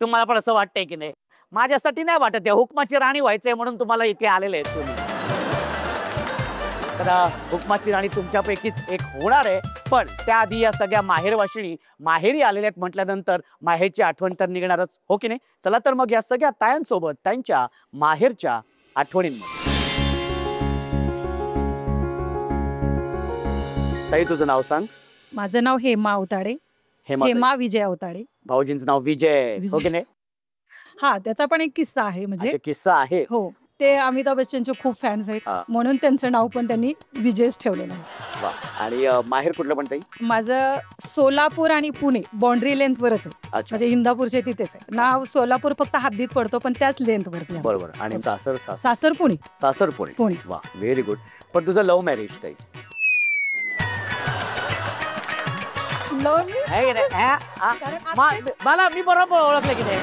तुम्हाला पण असं वाटतंय की नाही? माझ्यासाठी नाही वाटत आहे, हुकमाची राणी व्हायचंय म्हणून तुम्हाला इथे आलेले आहेत तुम्ही. तर हुकमाची राणी तुमच्यापैकीच एक होणार आहे. पण त्याआधी या सगळ्या माहेरवाशिणी माहेरी आलेल्या आहेत म्हटल्यानंतर माहेरची आठवण तर निघणारच, हो की नाही? चला तर मग या सगळ्या तायांसोबत त्यांच्या माहेरच्या आठवणींमध्ये. ताई तुझं नाव सांग. माझं नाव हेमा अवताडे. हेमा विजय अवताडे. भाऊजींचं नाव विजय, हो की नाही? हा, त्याचा पण एक किस्सा आहे. म्हणजे किस्सा आहे. हो, ते अमिताभ बच्चनचे खूप फॅन्स आहेत, म्हणून त्यांचं नाव पण त्यांनी विजयच ठेवलेलं आहे. आणि माहेर कुठलं पण ताई? माझं सोलापूर आणि पुणे बाउंड्री लेंथ वरच आहे. म्हणजे इंदापूरचे तिथेच आहे. नाव सोलापूर फक्त हद्दीत पडतो, पण त्याच लेंथ वरती. बरोबर. आणि सासर? सासर पुणे. सासर पुणे. वा, व्हेरी गुड. पण तुझं लव्ह मॅरेज ताई? मला मी बरोबर ओळखलं की नाही?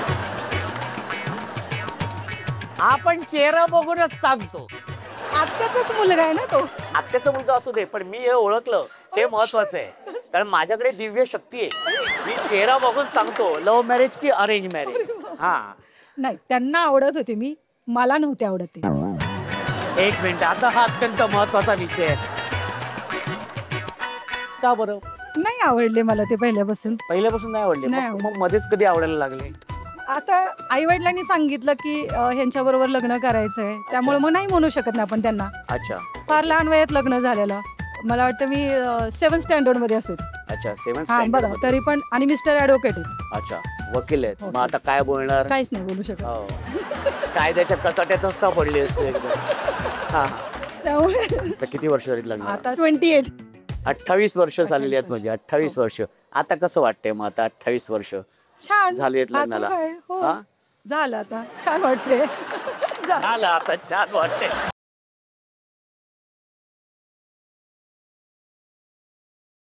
आपण चेहरा बघूनच सांगतो. आत्याचाच मुलगा आहे ना तो. आत्याचा मुलगा असू दे, पण मी हे ओळखलं ते महत्वाचं आहे. कारण माझ्याकडे दिव्य शक्ती आहे. मी चेहरा बघून सांगतो लव्ह मॅरेज की अरेंज मॅरेज. हा नाही, त्यांना आवडत होते मी, मला नव्हते आवडत ते. एक मिनिट, आता हा अत्यंत महत्वाचा विषय आहे. का बरं नाही आवडले मला ते पहिल्यापासून? पहिल्यापासून नाही आवडले? मग मध्येच कधी आवडायला लागले? आता आई वडिलांनी सांगितलं की ह्यांच्या बरोबर लग्न करायचंय, त्यामुळे मग नाही म्हणू शकत नाही आपण त्यांना. अच्छा. फार लहान वयात लग्न झालेलं. मला वाटतं मी 7th स्टँडर्ड मध्ये असते. अच्छा, 7th हा बघा, तरी पण. आणि मिस्टर ॲडव्होकेट आहेत. अच्छा, वकील आहेत. मग आता काय बोलणार? काहीच नाही बोलू शकत. कायद्याच्या कचाट्यातच पडली असते एकदम. हा, त्यामुळे किती वर्ष झाली लग्न? आता 28. 28 वर्ष झालेली आहेत. म्हणजे 28 वर्ष. आता कसं वाटतंय मग? आता 28 वर्ष छान झाली आहेत लग्नाला? झालं, आता छान वाटते. झालं, आता छान वाटते.